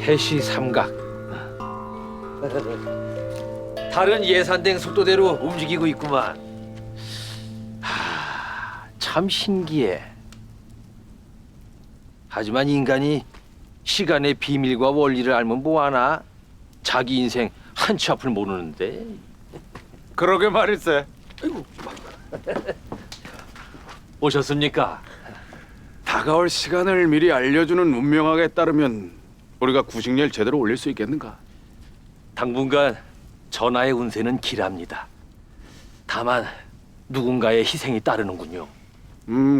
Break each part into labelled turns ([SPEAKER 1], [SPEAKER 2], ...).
[SPEAKER 1] 해시 삼각. 다른 예산된 속도대로 움직이고 있구만. 참 신기해. 하지만 인간이 시간의 비밀과 원리를 알면 뭐하나? 자기 인생 한 치 앞을 모르는데.
[SPEAKER 2] 그러게 말일세.
[SPEAKER 1] 오셨습니까?
[SPEAKER 2] 다가올 시간을 미리 알려주는 운명학에 따르면 우리가 구식렬 제대로 올릴 수 있겠는가?
[SPEAKER 1] 당분간 전하의 운세는 길합니다. 다만 누군가의 희생이 따르는군요.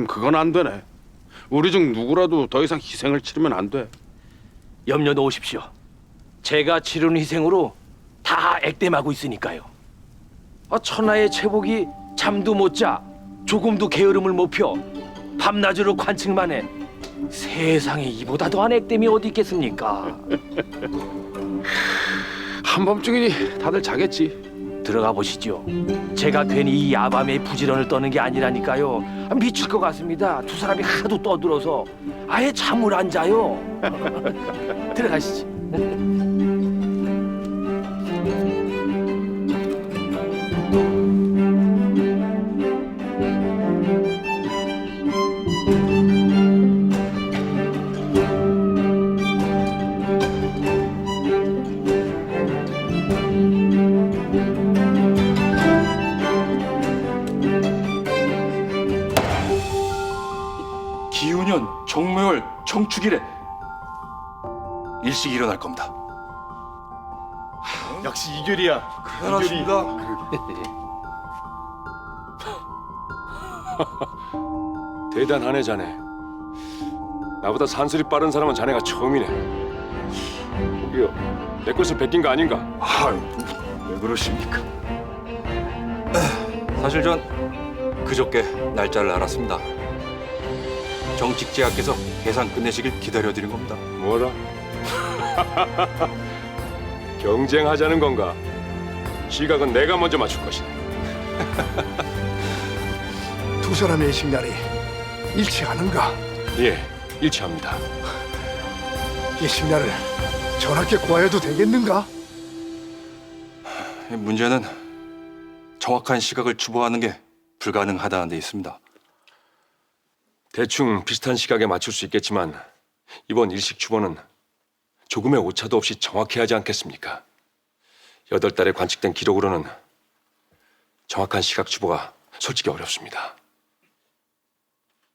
[SPEAKER 2] 그건 안 되네. 우리 중 누구라도 더 이상 희생을 치르면 안 돼.
[SPEAKER 1] 염려 놓으십시오. 제가 치르는 희생으로 다 액땜하고 있으니까요. 천하의 최복이 잠도 못 자, 조금도 게으름을 못 펴, 밤낮으로 관측만 해. 세상에 이보다 더한 액땜이 어디 있겠습니까?
[SPEAKER 2] 한밤중이니 다들 자겠지.
[SPEAKER 1] 들어가 보시죠. 제가 괜히 이 야밤에 부지런을 떠는 게 아니라니까요. 미칠 것 같습니다. 두 사람이 하도 떠들어서 아예 잠을 안 자요. 들어가시지.
[SPEAKER 3] 기우년 정묘월 청축일에 일식이 일어날 겁니다.
[SPEAKER 4] 역시 이결이야.
[SPEAKER 3] 대단하십니다.
[SPEAKER 5] 대단하네 자네. 나보다 산술이 빠른 사람은 자네가 처음이네. 저기요, 내 것을 베낀 거 아닌가?
[SPEAKER 3] 왜 그러십니까? 사실 전 그저께 날짜를 알았습니다. 정직제하께서 계산 끝내시길 기다려드린 겁니다.
[SPEAKER 5] 뭐라? 경쟁하자는 건가? 시각은 내가 먼저 맞출 것이네.
[SPEAKER 4] 두 사람의 식날이 일치하는가?
[SPEAKER 5] 예, 일치합니다.
[SPEAKER 4] 이 식날을 전하께 구하여도 되겠는가?
[SPEAKER 3] 문제는 정확한 시각을 추보하는 게 불가능하다는 데 있습니다.
[SPEAKER 5] 대충 비슷한 시각에 맞출 수 있겠지만 이번 일식 추보는 조금의 오차도 없이 정확해야 하지 않겠습니까? 8달에 관측된 기록으로는 정확한 시각 추보가 솔직히 어렵습니다.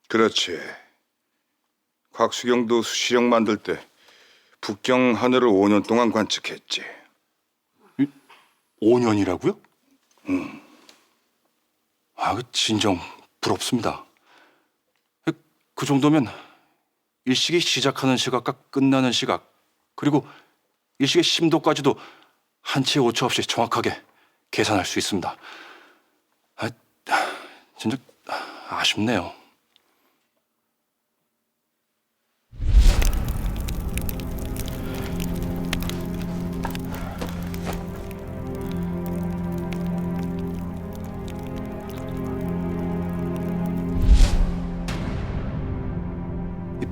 [SPEAKER 6] 그렇지. 곽수경도 수시령 만들 때 북경 하늘을 5년 동안 관측했지.
[SPEAKER 3] 5년이라고요? 그 진정 부럽습니다. 그 정도면 일식이 시작하는 시각과 끝나는 시각, 그리고 일식의 심도까지도 한치의 오차 없이 정확하게 계산할 수 있습니다. 진짜 아쉽네요.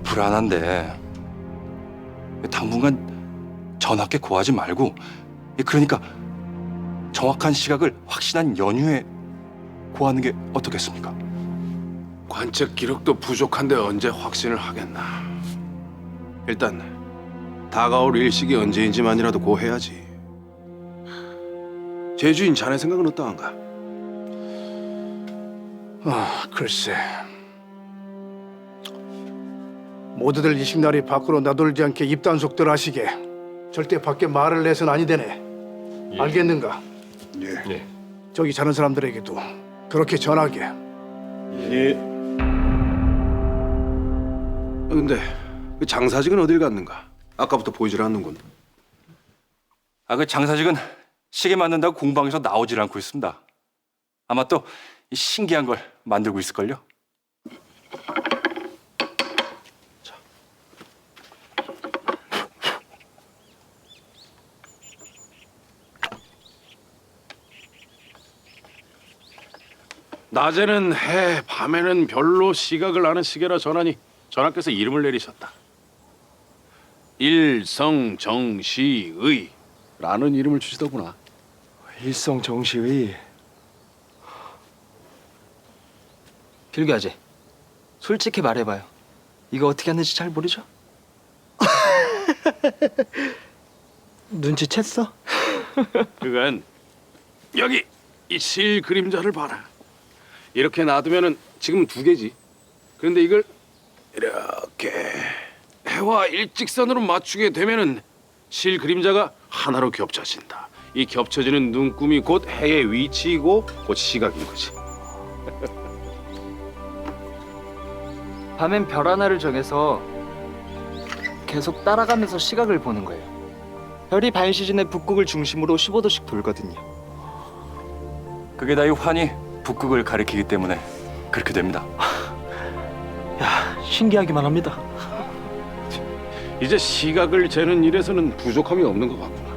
[SPEAKER 3] 불안한데 당분간 전하께 고하지 말고, 그러니까 정확한 시각을 확신한 연휴에 고하는 게 어떻겠습니까?
[SPEAKER 2] 관측 기록도 부족한데 언제 확신을 하겠나. 일단 다가올 일식이 언제인지만이라도 고해야지. 제주인 자네 생각은 어떠한가?
[SPEAKER 4] 글쎄. 모두들 이 식날이 밖으로 나돌지 않게 입단속들 하시게. 절대 밖에 말을 내선 아니 되네. 알겠는가?
[SPEAKER 6] 예.
[SPEAKER 4] 저기 자는 사람들에게도 그렇게 전하게.
[SPEAKER 6] 예.
[SPEAKER 2] 근데 그 장사직은 어딜 갔는가? 아까부터 보이질 않는군.
[SPEAKER 3] 그 장사직은 시계 만든다고 공방에서 나오질 않고 있습니다. 아마 또 신기한 걸 만들고 있을걸요?
[SPEAKER 2] 낮에는 해, 밤에는 별로 시각을 아는 시계라 전하니 전하께서 이름을 내리셨다. 일성정시의라는 이름을 주시더구나.
[SPEAKER 5] 일성정시의
[SPEAKER 7] 필규 아재, 솔직히 말해봐요. 이거 어떻게 하는지 잘 모르죠? 눈치챘어?
[SPEAKER 2] 그건 여기 이 실 그림자를 봐라. 이렇게 놔두면은 지금 두 개지. 그런데 이걸 이렇게 해와 일직선으로 맞추게 되면은 실 그림자가 하나로 겹쳐진다. 이 겹쳐지는 눈금이 곧 해의 위치이고 곧 시각인 거지.
[SPEAKER 7] 밤엔 별 하나를 정해서 계속 따라가면서 시각을 보는 거예요. 별이 반 시즌에 북극을 중심으로 15도씩 돌거든요.
[SPEAKER 3] 그게 다 이 환이 북극을 가리키기 때문에 그렇게 됩니다.
[SPEAKER 1] 신기하기만 합니다.
[SPEAKER 2] 이제 시각을 재는 일에서는 부족함이 없는 것 같구나.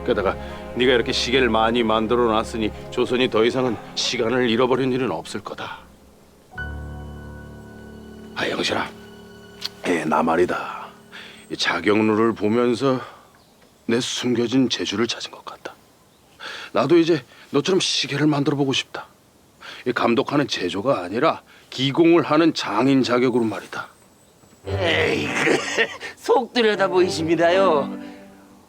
[SPEAKER 2] 게다가 네가 이렇게 시계를 많이 만들어 놨으니 조선이 더 이상은 시간을 잃어버린 일은 없을 거다. 아, 영실아, 나 말이다. 이 자경루를 보면서 내 숨겨진 재주를 찾은 것 같다. 나도 이제 너처럼 시계를 만들어 보고 싶다. 이 감독하는 제조가 아니라 기공을 하는 장인 자격으로 말이다.
[SPEAKER 8] 에이그 속 들여다 보이십니다요.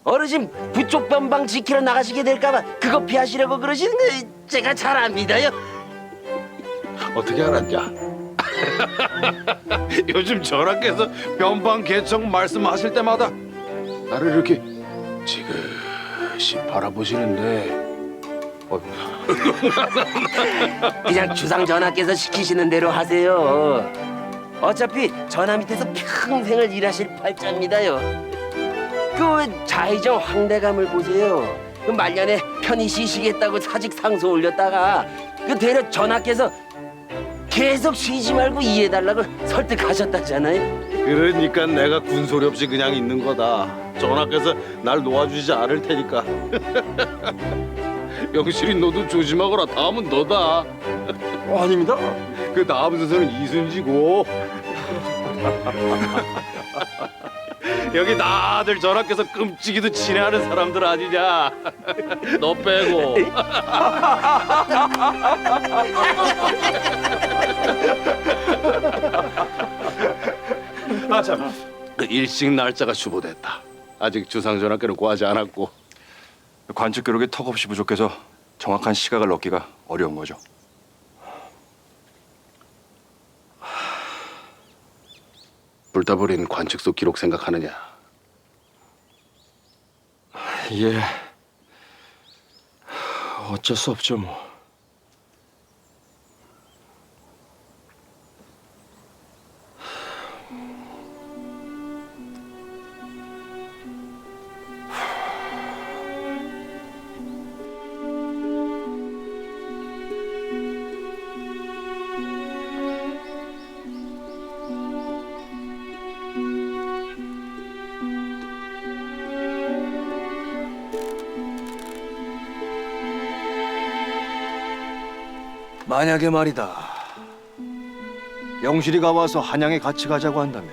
[SPEAKER 8] 어르신 부쪽 변방 지키러 나가시게 될까봐 그거 피하시려고 그러시는 거 제가 잘 압니다요.
[SPEAKER 2] 어떻게 알았냐? 요즘 전하께서 변방 개청 말씀하실 때마다 나를 이렇게 지그시 바라보시는데
[SPEAKER 8] 그냥 주상 전하께서 시키시는 대로 하세요. 어차피 전하 밑에서 평생을 일하실 팔자입니다요. 그 좌의정 황대감을 보세요. 그 말년에 편히 쉬시겠다고 사직 상소 올렸다가 그 되려 전하께서 계속 쉬지 말고 이해해달라고 설득하셨다잖아요.
[SPEAKER 2] 그러니까 내가 군소리 없이 그냥 있는 거다. 전하께서 날 놓아주지 않을 테니까. 영실이 너도 조심하거라. 다음은 너다.
[SPEAKER 5] 아닙니다.
[SPEAKER 2] 그 다음 순서는 이순지고. 여기 다들 전하께서 끔찍이도 친애하는 사람들 아니냐. 너 빼고. 아 참, 그 일식 날짜가 주보됐다. 아직 주상 전하께는 구하지 않았고.
[SPEAKER 3] 관측 기록이 턱없이 부족해서 정확한 시각을 얻기가 어려운 거죠.
[SPEAKER 2] 불타버린 관측소 기록 생각하느냐?
[SPEAKER 5] 예. 어쩔 수 없죠 뭐.
[SPEAKER 9] 만약에 말이다. 영실이가 와서 한양에 같이 가자고 한다면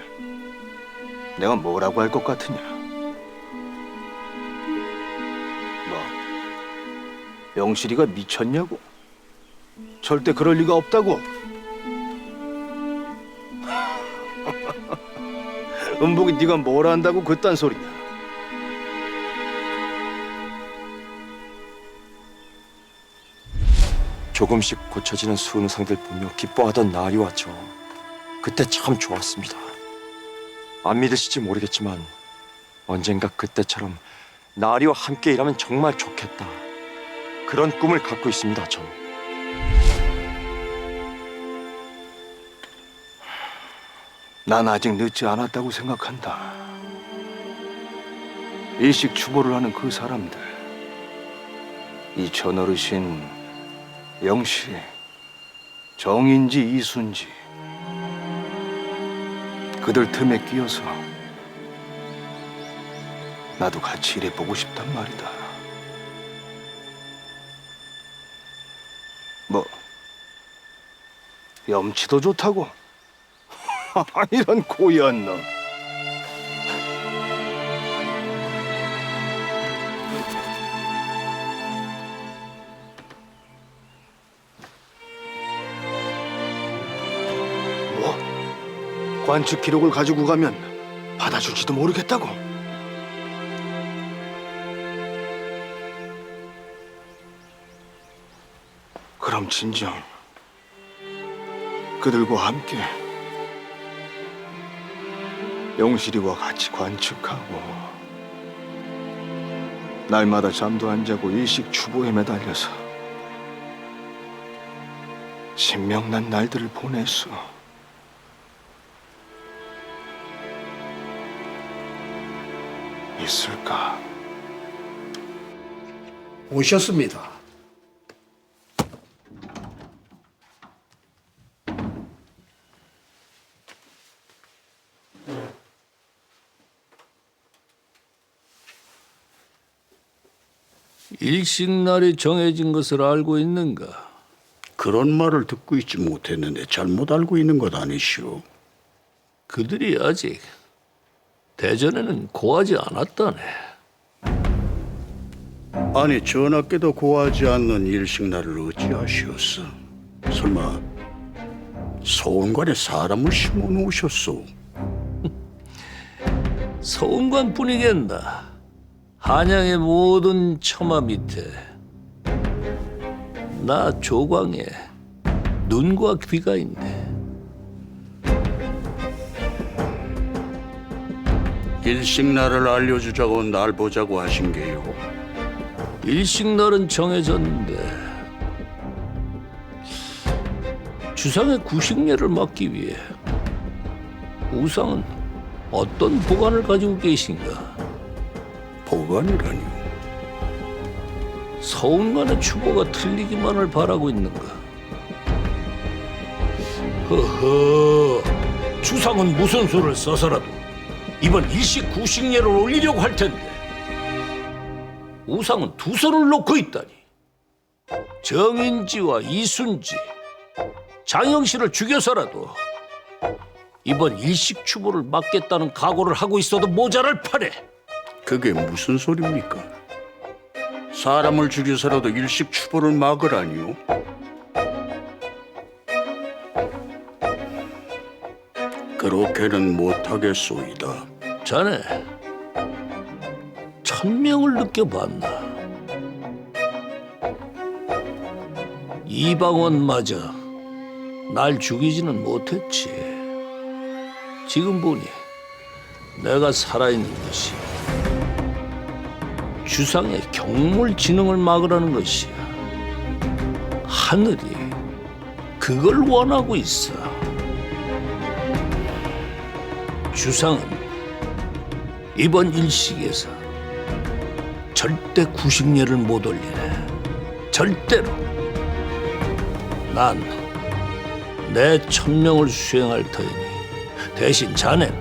[SPEAKER 9] 내가 뭐라고 할 것 같으냐? 뭐? 영실이가 미쳤냐고? 절대 그럴 리가 없다고. 은복이 네가 뭘 안다고 그딴 소리냐?
[SPEAKER 5] 조금씩 고쳐지는 수은상들 보며 기뻐하던 날이 왔죠. 그때 참 좋았습니다. 안 믿으실지 모르겠지만 언젠가 그때처럼 나리와 함께 일하면 정말 좋겠다. 그런 꿈을 갖고 있습니다, 전.
[SPEAKER 9] 난 아직 늦지 않았다고 생각한다. 일식 추보를 하는 그 사람들, 이 전어르신, 영씨, 정인지, 이순지, 그들 틈에 끼어서 나도 같이 일해보고 싶단 말이다. 뭐, 염치도 좋다고? 이런 고얀 놈.
[SPEAKER 4] 관측 기록을 가지고 가면 받아줄지도 모르겠다고. 그럼 진정 그들과 함께 영실이와 같이 관측하고 날마다 잠도 안 자고 일식 추보에 매달려서 신명난 날들을 보냈어. 있을까? 오셨습니다.
[SPEAKER 10] 일식날이 정해진 것을 알고 있는가?
[SPEAKER 11] 그런 말을 듣고 있지 못했는데 잘못 알고 있는 것 아니시오?
[SPEAKER 10] 그들이 아직 대전에는 고하지 않았다네.
[SPEAKER 11] 아니 전하께도 고하지 않는 일식날을 어찌하시었어? 설마 서원관에 사람을 심어 놓으셨소?
[SPEAKER 10] 서운관뿐이겠나. 한양의 모든 처마 밑에 나 조광의 눈과 귀가 있네.
[SPEAKER 11] 일식날을 알려주자고 날 보자고 하신 게요.
[SPEAKER 10] 일식날은 정해졌는데 주상의 구식례를 막기 위해 우상은 어떤 보관을 가지고 계신가?
[SPEAKER 11] 보관이라니요?
[SPEAKER 10] 서운관의 추보가 틀리기만을 바라고 있는가? 허허, 주상은 무슨 수를 써서라도 이번 일식 구식례를 올리려고 할 텐데 우상은 두 손을 놓고 있다니. 정인지와 이순지, 장영실을 죽여서라도 이번 일식 추보를 막겠다는 각오를 하고 있어도 모자랄 판에.
[SPEAKER 11] 그게 무슨 소리입니까? 사람을 죽여서라도 일식 추보를 막으라니요? 그렇게는 못하겠소이다.
[SPEAKER 10] 자네 천명을 느껴봤나? 이방원마저 날 죽이지는 못했지. 지금 보니 내가 살아있는 것이 주상의 경물 진흥을 막으라는 것이야. 하늘이 그걸 원하고 있어. 주상은 이번 일식에서 절대 구식례를 못 올리네. 절대로. 난 내 천명을 수행할 터이니 대신 자넨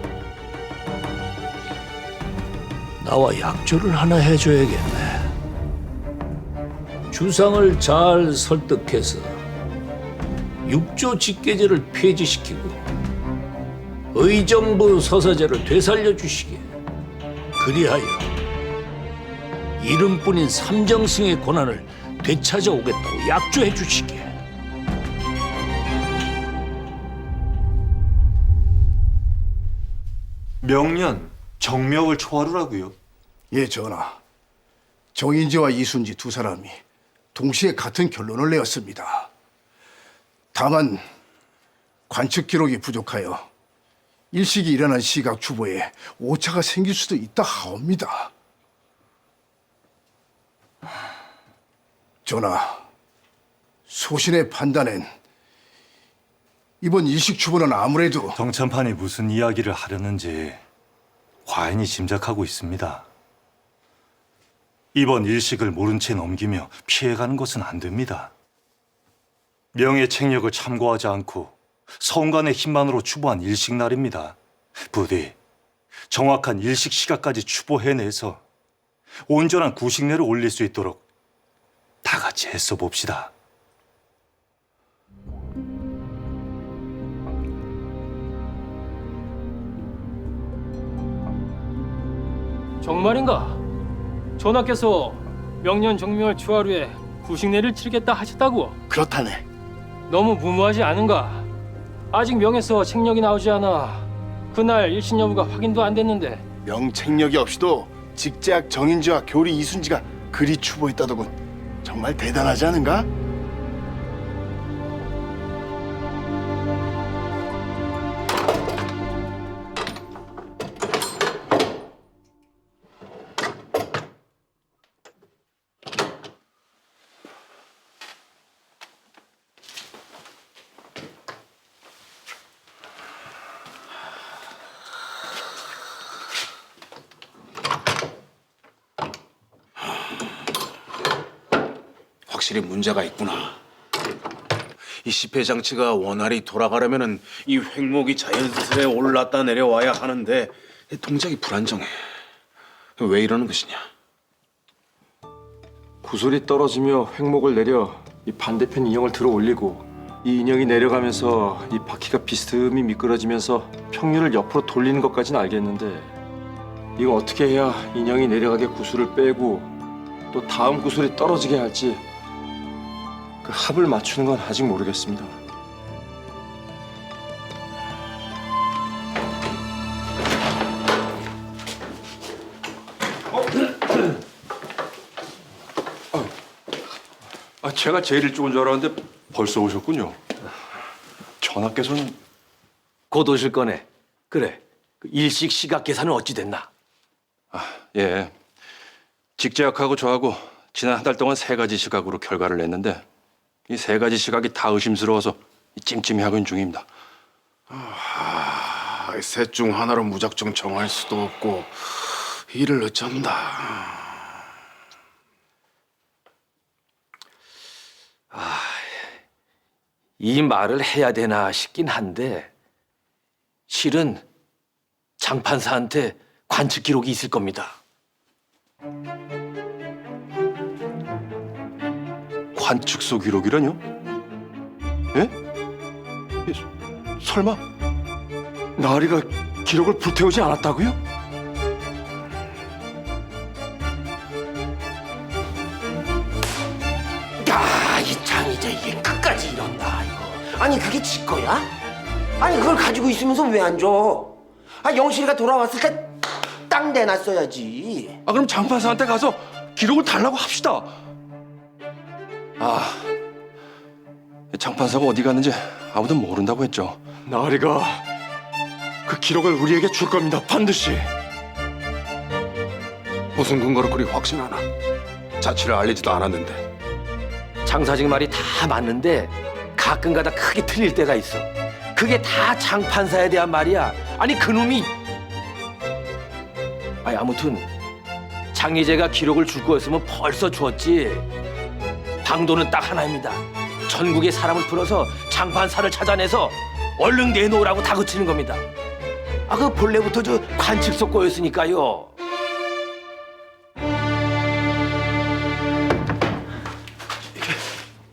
[SPEAKER 10] 나와 약조를 하나 해줘야겠네. 주상을 잘 설득해서 육조 직계제를 폐지시키고 의정부 서사제를 되살려 주시게. 그리하여 이름뿐인 삼정승의 권한을 되찾아오겠다고 약조해 주시게.
[SPEAKER 3] 명년 정명을 초하루라고요?
[SPEAKER 4] 예, 전하. 정인지와 이순지 두 사람이 동시에 같은 결론을 내었습니다. 다만 관측 기록이 부족하여 일식이 일어난 시각 추보에 오차가 생길 수도 있다 하옵니다. 전하, 소신의 판단엔 이번 일식 추보는 아무래도
[SPEAKER 3] 정찬판이 무슨 이야기를 하려는지 과인이 짐작하고 있습니다. 이번 일식을 모른 채 넘기며 피해가는 것은 안 됩니다. 명예 책력을 참고하지 않고 서운관의 힘만으로 추보한 일식날입니다. 부디 정확한 일식 시각까지 추보해내서 온전한 구식례를 올릴 수 있도록 다 같이 애써 봅시다.
[SPEAKER 12] 정말인가? 전하께서 명년 정명을 추하루에 구식례를 치르겠다 하셨다고?
[SPEAKER 4] 그렇다네.
[SPEAKER 12] 너무 무모하지 않은가? 아직 명에서 책령이 나오지 않아 그날 일신 여부가 확인도 안 됐는데.
[SPEAKER 11] 명책력이 없이도 직제학 정인지와 교리 이순지가 그리 추보했다더군. 정말 대단하지 않은가?
[SPEAKER 2] 확실히 문제가 있구나. 이 시패 장치가 원활히 돌아가려면은 이 횡목이 자연스레 올랐다 내려와야 하는데 동작이 불안정해. 왜 이러는 것이냐?
[SPEAKER 5] 구슬이 떨어지며 횡목을 내려 이 반대편 인형을 들어 올리고 이 인형이 내려가면서 이 바퀴가 비스듬히 미끄러지면서 평륜을 옆으로 돌리는 것까지는 알겠는데 이거 어떻게 해야 인형이 내려가게 구슬을 빼고 또 다음 구슬이 떨어지게 할지 그 합을 맞추는 건 아직 모르겠습니다. 제가 제일 일찍 온 줄 알았는데 벌써 오셨군요. 전하께서는
[SPEAKER 1] 곧 오실 거네. 그래. 그 일식 시각 계산은 어찌 됐나?
[SPEAKER 5] 예, 직제학하고 저하고 지난 한 달 동안 3가지 시각으로 결과를 냈는데 이 3가지 시각이 다 의심스러워서 찜찜해하고 있는 중입니다.
[SPEAKER 2] 셋 중 하나로 무작정 정할 수도 없고 일을 어쩐다.
[SPEAKER 1] 이 말을 해야 되나 싶긴 한데 실은 장판사한테 관측 기록이 있을 겁니다.
[SPEAKER 5] 관측소 기록이라뇨? 예? 설마 나으리가 기록을 불태우지 않았다고요?
[SPEAKER 8] 야, 이 장이자 이게 끝까지 이런다 이거. 아니 그게 지 거야? 아니 그걸 가지고 있으면서 왜 안 줘? 아 영실이가 돌아왔을 때 딱 내놨어야지.
[SPEAKER 5] 그럼 장판사한테 가서 기록을 달라고 합시다. 장판사가 어디 갔는지 아무도 모른다고 했죠. 나으리가 그 기록을 우리에게 줄 겁니다. 반드시.
[SPEAKER 2] 무슨 근거로 그리 확신하나? 자취를 알리지도 않았는데.
[SPEAKER 1] 장사직 말이 다 맞는데 가끔가다 크게 틀릴 때가 있어. 그게 다 장판사에 대한 말이야. 아니 그놈이 아무튼 장희재가 기록을 줄 거였으면 벌써 줬지. 방도는 딱 하나입니다. 전국의 사람을 풀어서 장판사를 찾아내서 얼른 내놓으라고 다그치는 겁니다. 그 본래부터 저 관측소 거였으니까요.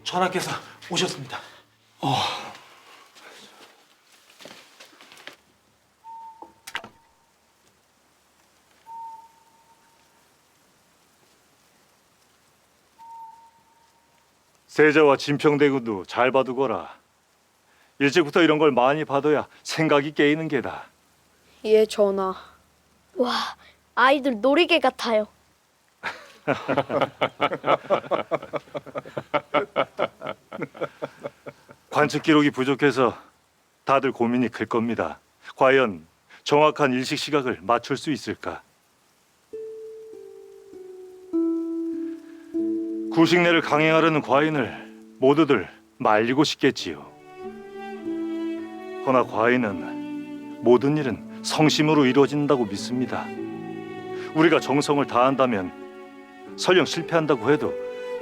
[SPEAKER 9] 전하께서 오셨습니다.
[SPEAKER 3] 세자와 진평대군도 잘 봐두거라. 일찍부터 이런 걸 많이 봐둬야 생각이 깨이는 게다.
[SPEAKER 13] 예, 전하. 와, 아이들 놀이개 같아요.
[SPEAKER 3] 관측 기록이 부족해서 다들 고민이 클 겁니다. 과연 정확한 일식 시각을 맞출 수 있을까? 구식내를 강행하려는 과인을 모두들 말리고 싶겠지요. 허나 과인은 모든 일은 성심으로 이루어진다고 믿습니다. 우리가 정성을 다한다면 설령 실패한다고 해도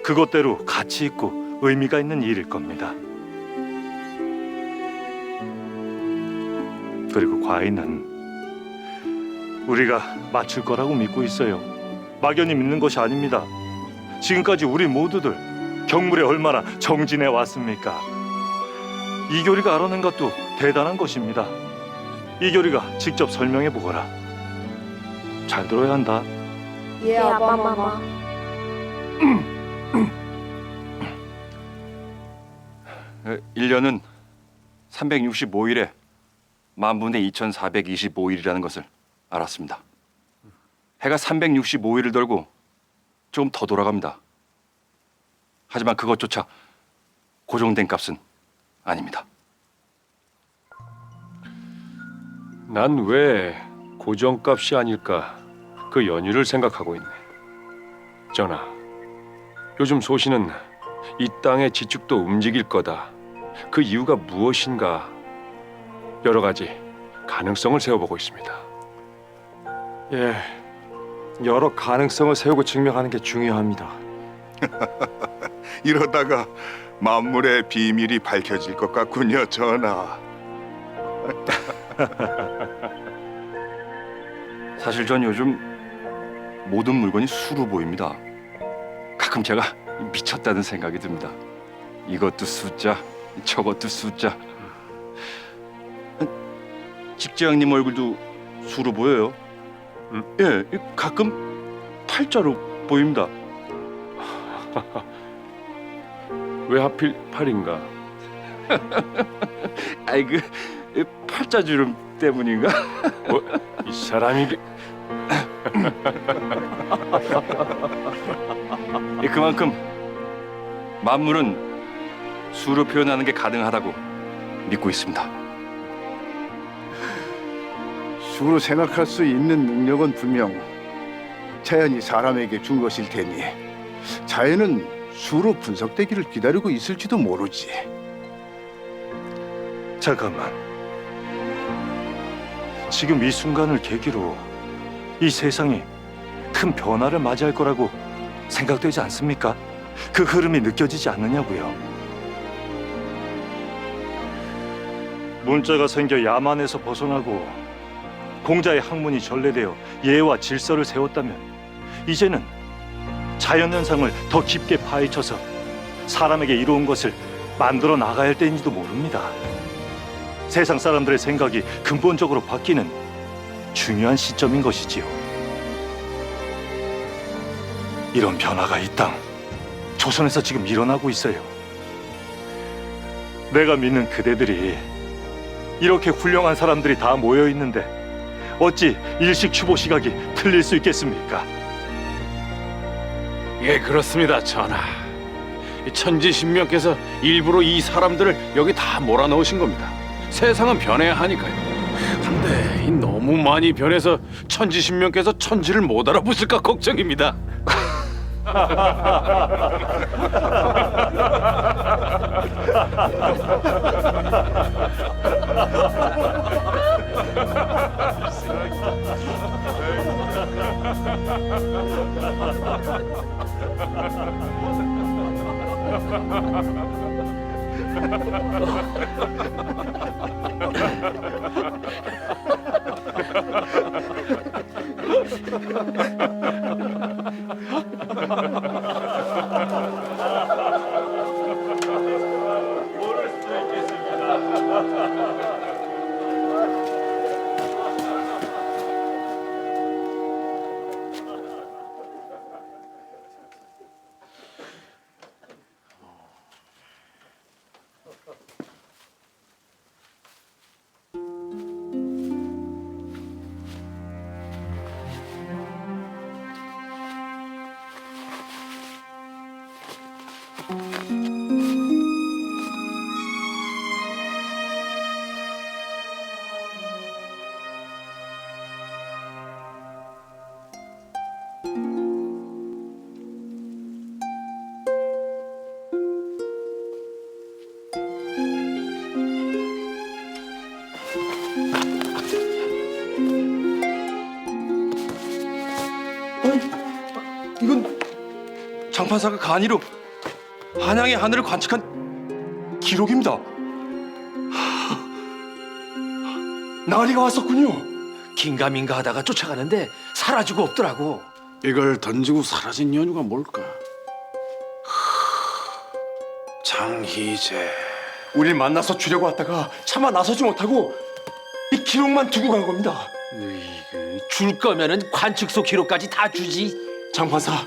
[SPEAKER 3] 그것대로 가치 있고 의미가 있는 일일 겁니다. 그리고 과인은 우리가 맞출 거라고 믿고 있어요. 막연히 믿는 것이 아닙니다. 지금까지 우리 모두들 경물에 얼마나 정진해 왔습니까? 이교리가 알아낸 것도 대단한 것입니다. 이교리가 직접 설명해 보거라. 잘 들어야 한다.
[SPEAKER 13] 예, 아바마마.
[SPEAKER 5] 1년은 365일에 만분의 2425일이라는 것을 알았습니다. 해가 365일을 돌고 좀 더 돌아갑니다. 하지만 그것조차 고정된 값은 아닙니다. 난 왜 고정값이 아닐까 그 연유를 생각하고 있네. 전하, 요즘 소신은 이 땅의 지축도 움직일 거다. 그 이유가 무엇인가 여러 가지 가능성을 세워보고 있습니다.
[SPEAKER 9] 예, 여러 가능성을 세우고 증명하는 게 중요합니다.
[SPEAKER 6] 이러다가 만물의 비밀이 밝혀질 것 같군요, 전하.
[SPEAKER 5] 사실 전 요즘 모든 물건이 수로 보입니다. 가끔 제가 미쳤다는 생각이 듭니다. 이것도 숫자, 저것도 숫자. 직장님 얼굴도 수로 보여요. 예, 가끔 팔자로 보입니다. 왜 하필 팔인가? 아이 그 팔자 주름 때문인가? 이 사람이 그만큼 만물은 수로 표현하는 게 가능하다고 믿고 있습니다.
[SPEAKER 4] 수로 생각할 수 있는 능력은 분명 자연이 사람에게 준 것일 테니 자연은 수로 분석되기를 기다리고 있을지도 모르지.
[SPEAKER 3] 잠깐만. 지금 이 순간을 계기로 이 세상이 큰 변화를 맞이할 거라고 생각되지 않습니까? 그 흐름이 느껴지지 않느냐고요. 문자가 생겨 야만에서 벗어나고 공자의 학문이 전래되어 예와 질서를 세웠다면 이제는 자연현상을 더 깊게 파헤쳐서 사람에게 이로운 것을 만들어 나가야 할 때인지도 모릅니다. 세상 사람들의 생각이 근본적으로 바뀌는 중요한 시점인 것이지요. 이런 변화가 이 땅 조선에서 지금 일어나고 있어요. 내가 믿는 그대들이 이렇게 훌륭한 사람들이 다 모여 있는데 어찌 일식추보 시각이 틀릴 수 있겠습니까?
[SPEAKER 2] 예, 그렇습니다, 전하. 이 천지신명께서 일부러 이 사람들을 여기 다 몰아넣으신 겁니다. 세상은 변해야 하니까요. 근데 이 너무 많이 변해서 천지신명께서 천지를 못 알아보실까 걱정입니다.
[SPEAKER 5] 이건 장판사가 간이로 한양의 하늘을 관측한 기록입니다. 나리가 왔었군요.
[SPEAKER 1] 긴가민가 하다가 쫓아가는데 사라지고 없더라고.
[SPEAKER 2] 이걸 던지고 사라진 연유가 뭘까? 장희재.
[SPEAKER 5] 우릴 만나서 주려고 왔다가 차마 나서지 못하고 이 기록만 두고 간 겁니다.
[SPEAKER 1] 줄 거면은 관측소 기록까지 다 주지.
[SPEAKER 5] 장판사,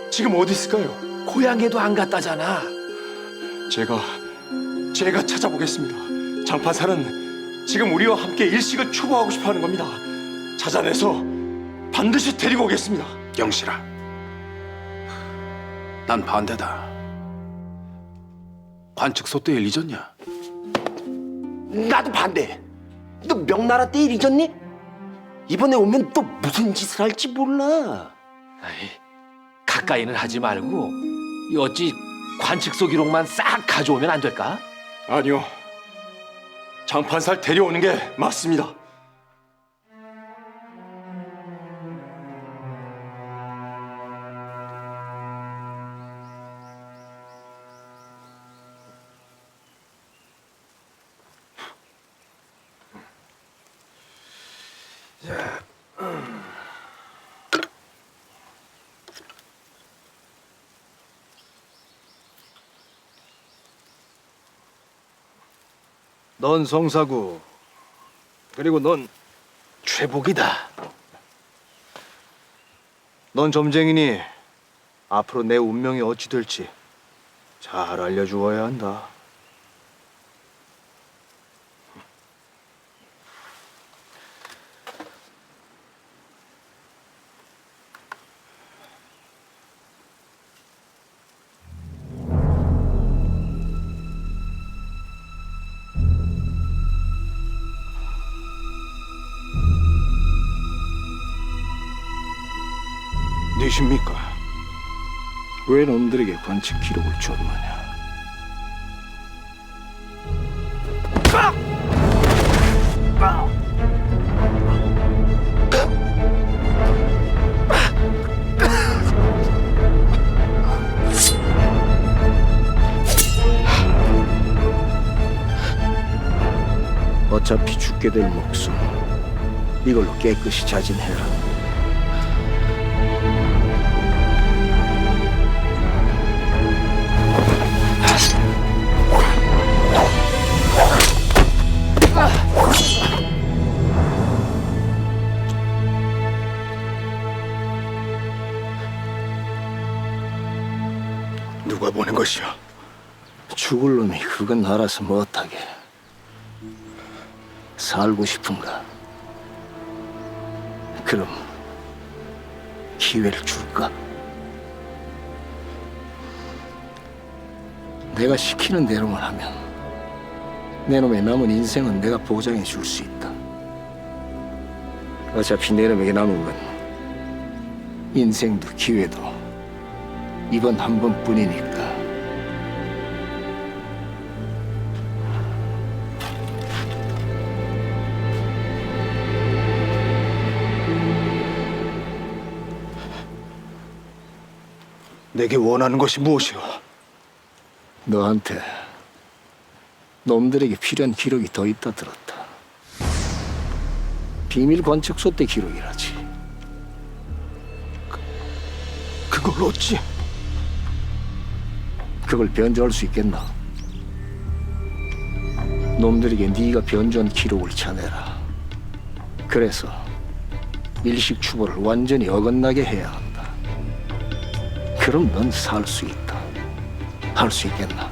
[SPEAKER 5] 지금 어디 있을까요?
[SPEAKER 1] 고향에도 안 갔다잖아.
[SPEAKER 5] 제가 찾아보겠습니다. 장판사는
[SPEAKER 9] 지금 우리와 함께 일식을 추구하고 싶어하는 겁니다. 찾아내서 반드시 데리고 오겠습니다.
[SPEAKER 2] 영실아, 난 반대다. 관측소 때 일 잊었냐?
[SPEAKER 8] 나도 반대. 너 명나라 때 일 잊었니? 이번에 오면 또 무슨 짓을 할지 몰라.
[SPEAKER 1] 아이, 가까이는 하지 말고 이 어찌 관측소 기록만 싹 가져오면 안 될까?
[SPEAKER 9] 아니요. 장판사를 데려오는 게 맞습니다.
[SPEAKER 11] 넌 성사구, 그리고 넌
[SPEAKER 1] 최복이다.
[SPEAKER 11] 넌 점쟁이니 앞으로 내 운명이 어찌 될지 잘 알려주어야 한다. 네십니까? 왜 놈들에게 관측 기록을 줬느냐? 어차피 죽게 될 목숨 이걸로 깨끗이 자진해라. 누가 보낸 것이오? 죽을 놈이 그건 알아서 못하게. 살고 싶은가? 그럼 기회를 줄까? 내가 시키는 대로만 하면 내 놈의 남은 인생은 내가 보장해 줄 수 있다. 어차피 내 놈에게 남은 건 인생도 기회도 이번 한 번뿐이니까. 내게 원하는 것이 무엇이오? 너한테 놈들에게 필요한 기록이 더 있다 들었다. 비밀 관측소 때 기록이라지. 그걸 어찌? 그걸 변조할 수 있겠나? 놈들에게 네가 변조한 기록을 찾아내라. 그래서 일식 추보를 완전히 어긋나게 해야 한다. 그럼 넌 살 수 있다. 할 수 있겠나?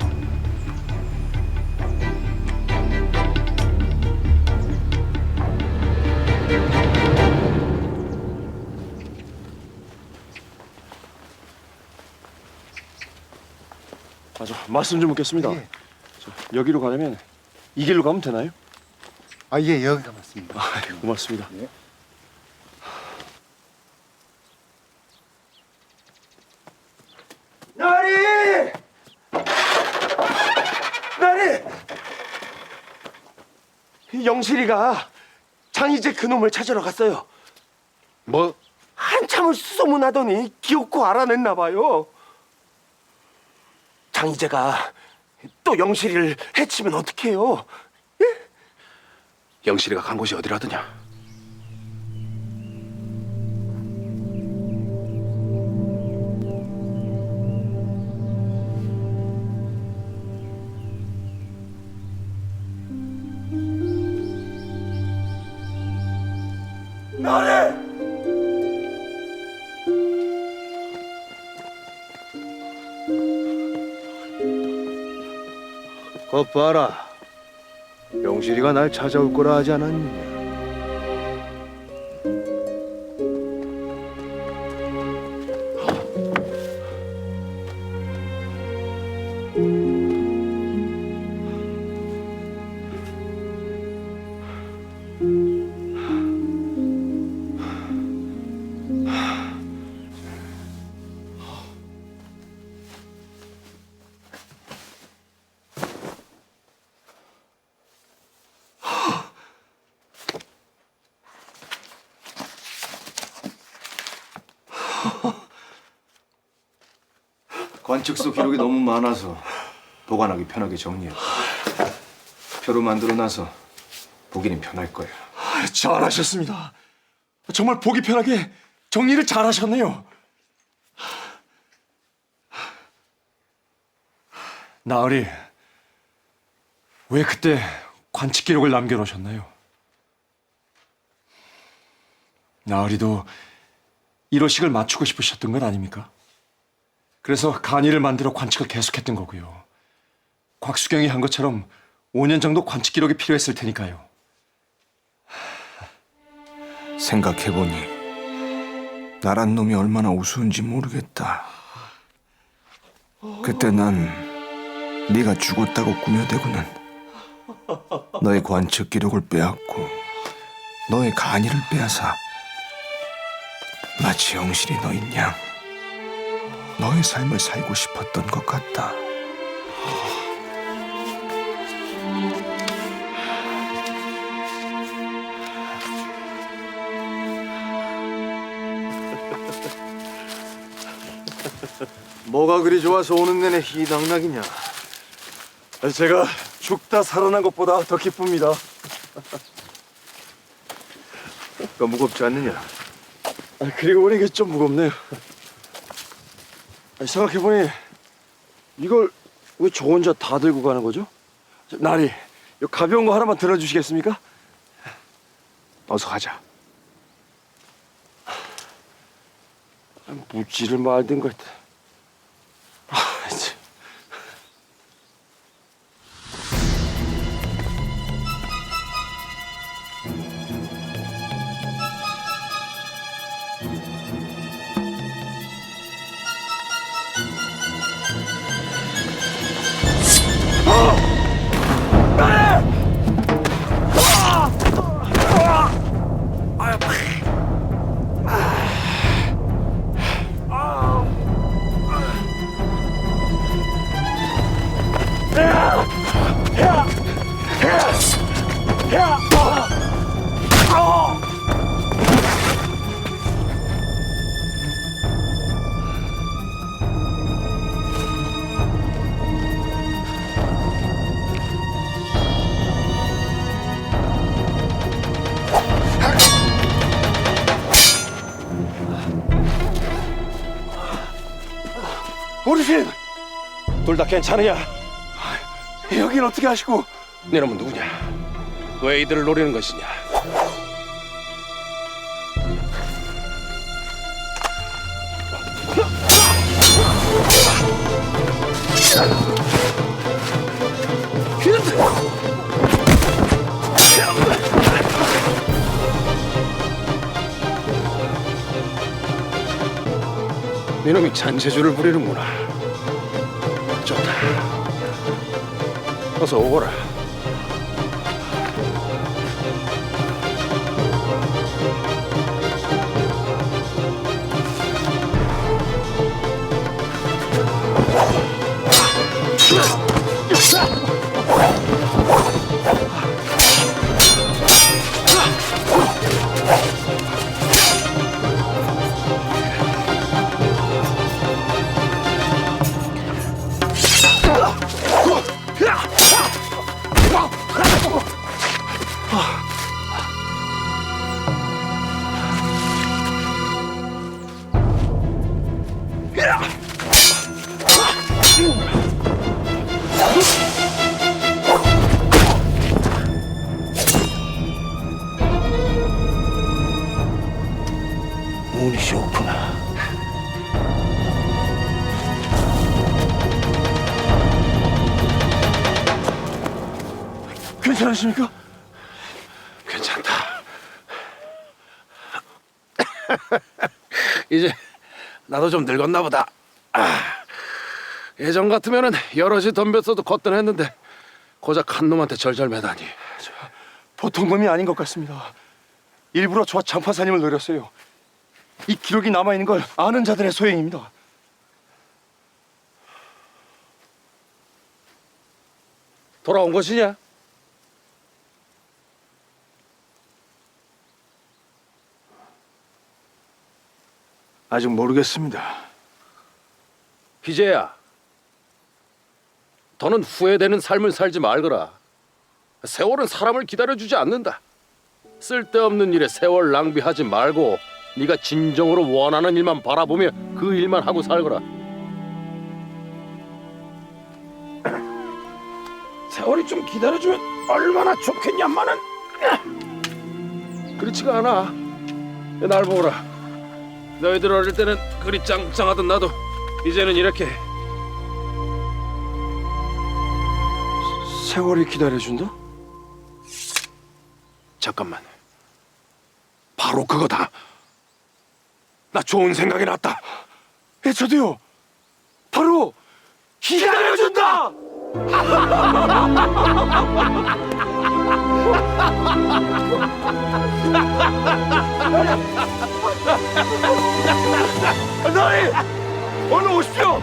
[SPEAKER 9] 말씀 좀 묻겠습니다. 여기로 가려면 이 길로 가면 되나요?
[SPEAKER 4] 아, 예, 여기가 맞습니다.
[SPEAKER 9] 고맙습니다.
[SPEAKER 8] 나리! 나리! 영실이가 장희재 그놈을 찾으러 갔어요.
[SPEAKER 2] 뭐?
[SPEAKER 8] 한참을 수소문하더니 기어코 알아냈나 봐요. 장희재가 또 영실이를 해치면 어떡해요?
[SPEAKER 2] 영실이가 간 곳이 어디라더냐?
[SPEAKER 8] 나리!
[SPEAKER 11] 것 봐라.
[SPEAKER 4] 영실이가 날 찾아올 거라 하지 않았느냐? 관측소 기록이 너무 많아서 보관하기 편하게 정리했다. 표로 만들어놔서 보기는 편할 거야.
[SPEAKER 9] 잘하셨습니다. 정말 보기 편하게 정리를 잘하셨네요. 나으리, 왜 그때 관측 기록을 남겨놓으셨나요? 나으리도 1호씩을 맞추고 싶으셨던 건 아닙니까? 그래서 간이를 만들어 관측을 계속했던 거고요. 곽수경이 한 것처럼 5년 정도 관측 기록이 필요했을 테니까요.
[SPEAKER 14] 생각해보니 나란 놈이 얼마나 우스운지 모르겠다. 그때 난 네가 죽었다고 꾸며대고는 너의 관측 기록을 빼앗고 너의 간이를 빼앗아 마치 영실이 너인 양 너의 삶을 살고 싶었던 것 같다.
[SPEAKER 4] 뭐가 그리 좋아서 오는 내내 희당락이냐?
[SPEAKER 9] 제가 죽다 살아난 것보다 더 기쁩니다.
[SPEAKER 4] 그 무겁지 않느냐?
[SPEAKER 9] 그리고 보니 이게 좀 무겁네요. 생각해보니 이걸 왜 저 혼자 다 들고 가는 거죠? 나리, 이 가벼운 거 하나만 들어주시겠습니까?
[SPEAKER 4] 어서 가자.
[SPEAKER 9] 묻지를 말든가. 어르신! 둘 다 괜찮으냐? 여긴 어떻게 하시고?
[SPEAKER 2] 네 놈은 누구냐? 왜 이들을 노리는 것이냐? 네 놈이 잔재주를 부리는구나. 좋다. 어서 오거라. 괜찮으십니까? 괜찮다. 이제 나도 좀 늙었나 보다. 예전 같으면은 여럿이 덤볐어도 거뜬했는데 고작 한 놈한테 절절매다니.
[SPEAKER 9] 보통 놈이 아닌 것 같습니다. 일부러 저 장파사님을 노렸어요. 이 기록이 남아있는 걸 아는 자들의 소행입니다.
[SPEAKER 2] 돌아온 것이냐?
[SPEAKER 9] 아직 모르겠습니다.
[SPEAKER 2] 희재야, 더는 후회되는 삶을 살지 말거라. 세월은 사람을 기다려주지 않는다. 쓸데없는 일에 세월 낭비하지 말고 네가 진정으로 원하는 일만 바라보며 그 일만 하고 살거라. 세월이 좀 기다려주면 얼마나 좋겠냐마는. 그렇지가 않아. 날 보거라. 너희들 어릴 때는 그리 짱짱하던 나도 이제는 이렇게.
[SPEAKER 9] 세월이 기다려준다?
[SPEAKER 2] 잠깐만. 바로 그거다. 나 좋은 생각이 났다.
[SPEAKER 9] 예, 저도요. 바로
[SPEAKER 2] 기다려준다.
[SPEAKER 9] 너희 얼른 오십시오.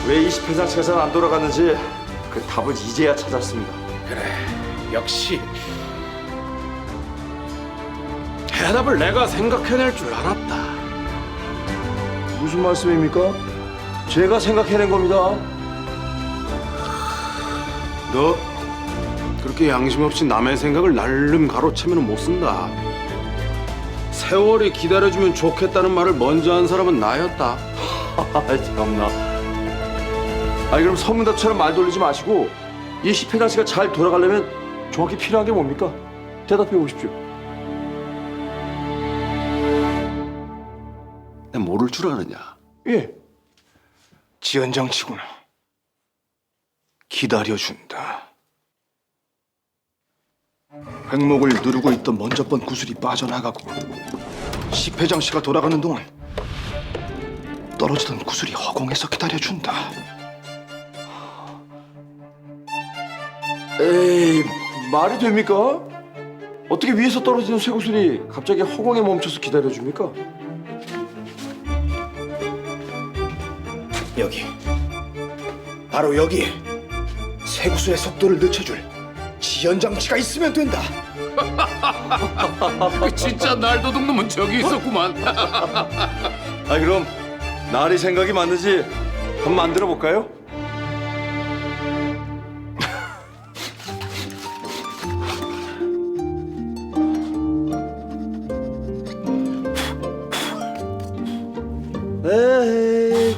[SPEAKER 9] 왜 20회장 재산 안 돌아갔는지 그 답을 이제야 찾았습니다.
[SPEAKER 2] 그래, 역시 해답을 내가 생각해낼 줄 알았다.
[SPEAKER 9] 무슨 말씀입니까? 제가 생각해낸 겁니다.
[SPEAKER 2] 너 그렇게 양심 없이 남의 생각을 날름 가로채면 못 쓴다. 세월이 기다려주면 좋겠다는 말을 먼저 한 사람은 나였다.
[SPEAKER 9] 참나. 아니 그럼 서문답처럼 말 돌리지 마시고 이 10회장 씨가 잘 돌아가려면 정확히 필요한 게 뭡니까? 대답해 보십시오.
[SPEAKER 2] 내가 모를 줄 아느냐?
[SPEAKER 9] 예.
[SPEAKER 14] 지연장치구나. 기다려준다. 횡목을 누르고 있던 먼저 번 구슬이 빠져나가고 10회장 씨가 돌아가는 동안 떨어지던 구슬이 허공에서 기다려준다.
[SPEAKER 9] 에이, 말이 됩니까? 어떻게 위에서 떨어지는 쇠구슬이 갑자기 허공에 멈춰서 기다려줍니까?
[SPEAKER 14] 여기, 바로 여기 쇠구슬의 속도를 늦춰줄 지연장치가 있으면 된다.
[SPEAKER 2] 진짜 날도둑 놈은 저기 있었구만.
[SPEAKER 9] 아 그럼 나리 생각이 맞는지 한번 만들어 볼까요? 에이.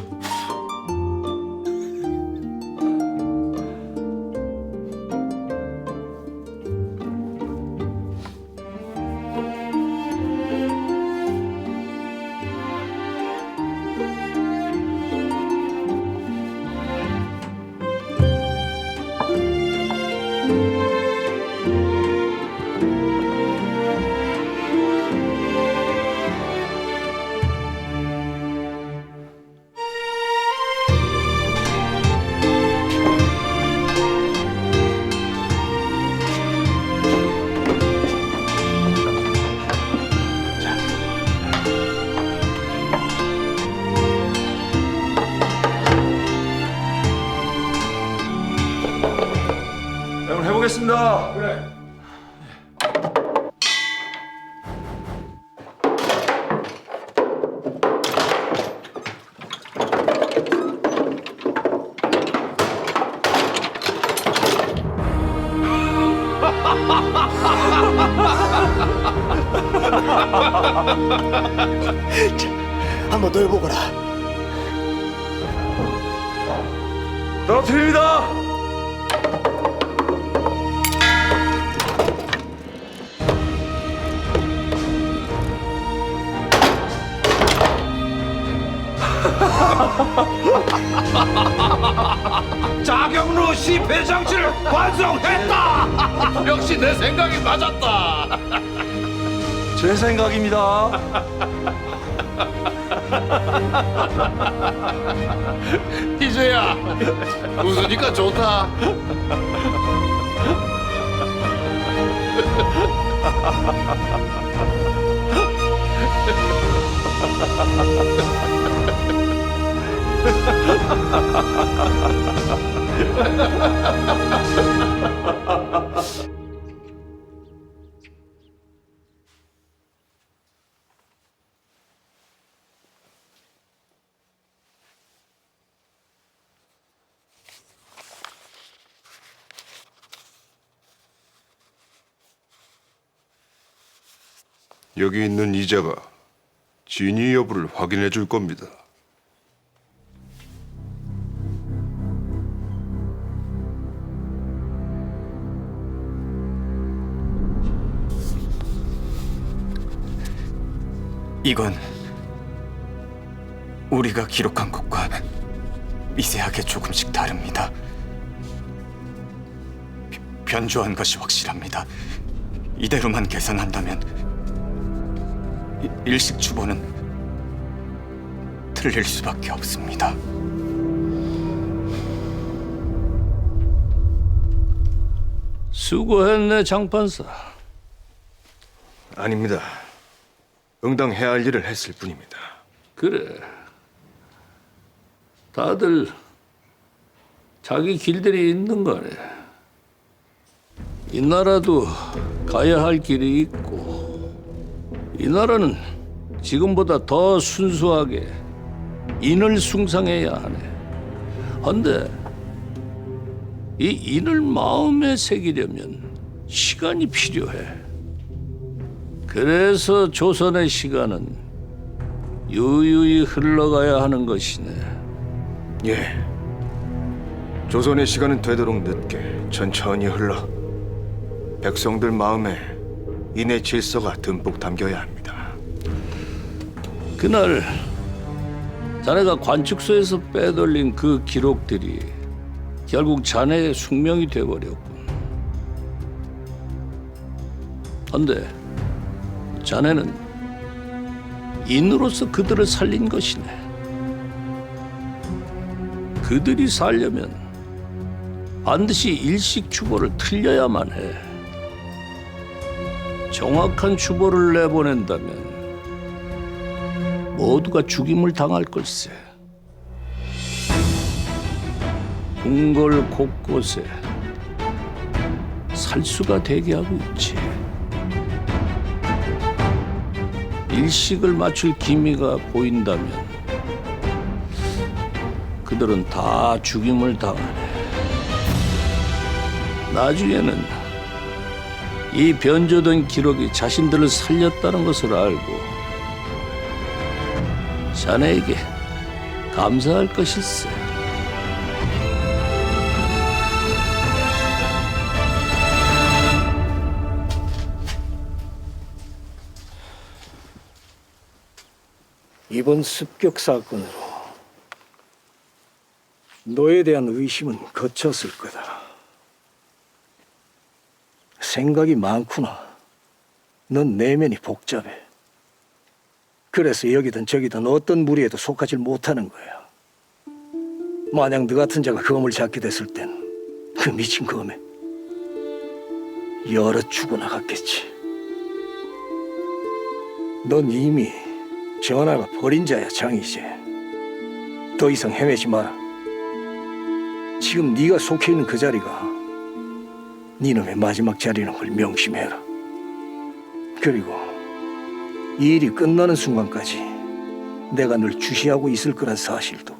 [SPEAKER 9] 한번 해보겠습니다. 그래.
[SPEAKER 8] 한번 더 해보거라.
[SPEAKER 3] 떨어뜨립니다.
[SPEAKER 10] 자경루 시패 장치를 완성했다. 역시 내 생각이 맞았다.
[SPEAKER 3] 제 생각입니다.
[SPEAKER 10] 이제야 웃으니까 좋다.
[SPEAKER 6] 여기 있는 이자가 진위 여부를 확인해 줄 겁니다.
[SPEAKER 7] 이건 우리가 기록한 것과 미세하게 조금씩 다릅니다. 변조한 것이 확실합니다. 이대로만 계산한다면 일식 주보는 틀릴 수밖에 없습니다.
[SPEAKER 10] 수고했네, 장판사.
[SPEAKER 5] 아닙니다. 응당해야 할 일을 했을 뿐입니다.
[SPEAKER 10] 그래. 다들 자기 길들이 있는 거네. 이 나라도 가야 할 길이 있고, 이 나라는 지금보다 더 순수하게 인을 숭상해야 하네. 헌데 이 인을 마음에 새기려면 시간이 필요해. 그래서 조선의 시간은 유유히 흘러가야 하는 것이네.
[SPEAKER 5] 예. 조선의 시간은 되도록 늦게 천천히 흘러 백성들 마음에 인의 질서가 듬뿍 담겨야 합니다.
[SPEAKER 10] 그날 자네가 관측소에서 빼돌린 그 기록들이 결국 자네의 숙명이 돼버렸군. 헌데 자네는 인으로서 그들을 살린 것이네. 그들이 살려면 반드시 일식 주보를 틀려야만 해. 정확한 주보를 내보낸다면 모두가 죽임을 당할 걸세. 궁궐 곳곳에 살수가 대기하고 있지. 일식을 맞출 기미가 보인다면 그들은 다 죽임을 당하네. 나중에는 이 변조된 기록이 자신들을 살렸다는 것을 알고 자네에게 감사할 것일세.
[SPEAKER 11] 이번 습격 사건으로 너에 대한 의심은 거쳤을 거다. 생각이 많구나. 넌 내면이 복잡해. 그래서 여기든 저기든 어떤 무리에도 속하지 못하는 거야. 만약 너 같은 자가 검을 잡게 됐을 땐 그 미친 검에 여러 죽어나갔겠지. 넌 이미 전하가 버린 자야, 장이제. 더 이상 헤매지 마라. 지금 네가 속해 있는 그 자리가 네놈의 마지막 자리는 걸 명심해라. 그리고 이 일이 끝나는 순간까지 내가 널 주시하고 있을 거란 사실도,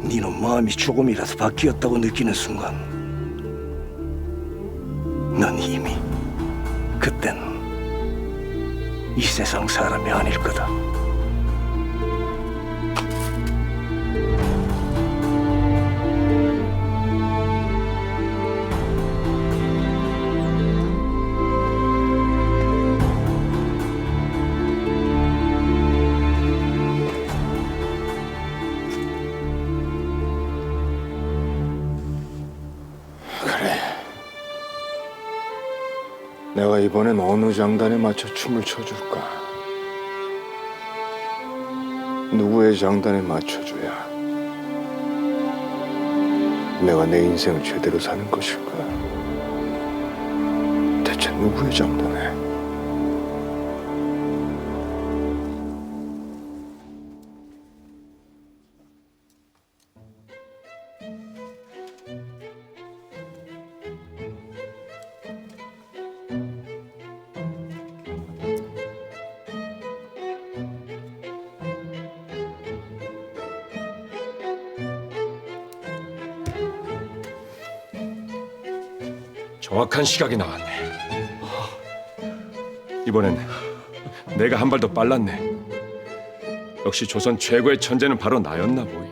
[SPEAKER 11] 네놈 마음이 조금이라도 바뀌었다고 느끼는 순간 넌 이미 그땐 이 세상 사람이 아닐 거다.
[SPEAKER 14] 내가 이번엔 어느 장단에 맞춰 춤을 춰줄까? 누구의 장단에 맞춰줘야 내가 내 인생을 제대로 사는 것일까? 대체 누구의 장단에?
[SPEAKER 5] 정확한 시각이 나왔네. 이번엔 내가 한 발 더 빨랐네. 역시 조선 최고의 천재는 바로 나였나 보이.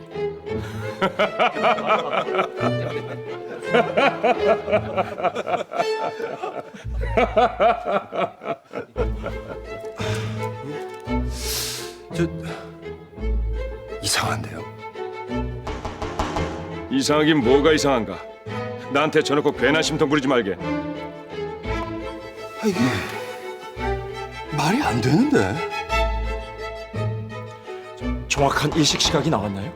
[SPEAKER 14] 이상한데요?
[SPEAKER 5] 이상하긴 뭐가 이상한가? 나한테 저놓고 괜한 심통 부리지 말게.
[SPEAKER 14] 이게 말이 안 되는데.
[SPEAKER 9] 정확한 일식 시각이 나왔나요?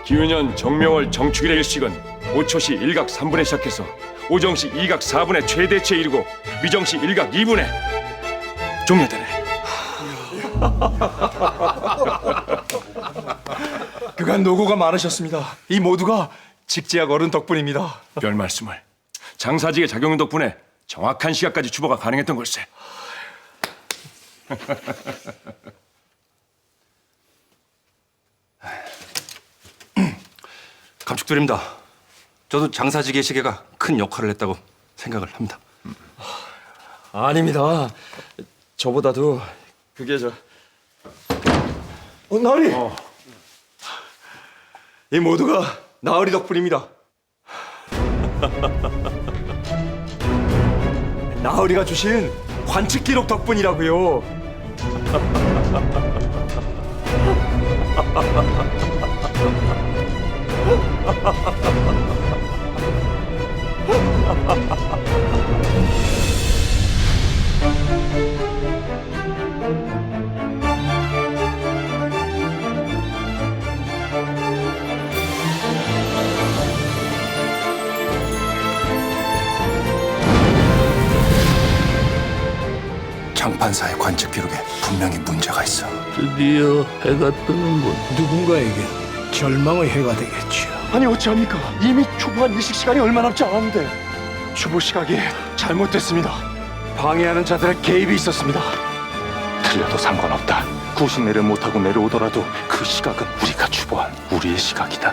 [SPEAKER 5] 기윤년 정명월 정축일의 일식은 오초시 1각 3분에 시작해서 오정시 2각 4분에 최대치에 이르고 미정시 1각 2분에 종료되네.
[SPEAKER 9] 그간 노고가 많으셨습니다. 이 모두가 직제학 어른 덕분입니다.
[SPEAKER 5] 별 말씀을. 장사직의 작용 덕분에 정확한 시각까지 추보가 가능했던 걸세.
[SPEAKER 3] 감축드립니다. 저도 장사직의 시계가 큰 역할을 했다고 생각을 합니다.
[SPEAKER 9] 아닙니다. 저보다도 그게 나으리! 이 모두가 나으리 덕분입니다. 나으리가 주신 관측 기록 덕분이라고요.
[SPEAKER 14] 장판사의 관측 기록에 분명히 문제가 있어.
[SPEAKER 10] 드디어 해가 뜨는군.
[SPEAKER 11] 누군가에게 절망의 해가 되겠지요.
[SPEAKER 9] 아니 어찌합니까? 이미 추보한 일식 시간이 얼마 남지 않았는데 추보 시각이 잘못됐습니다. 방해하는 자들의 개입이 있었습니다.
[SPEAKER 3] 틀려도 상관없다. 구식 내를 못하고 내려오더라도 그 시각은 우리가 추보한 우리의 시각이다.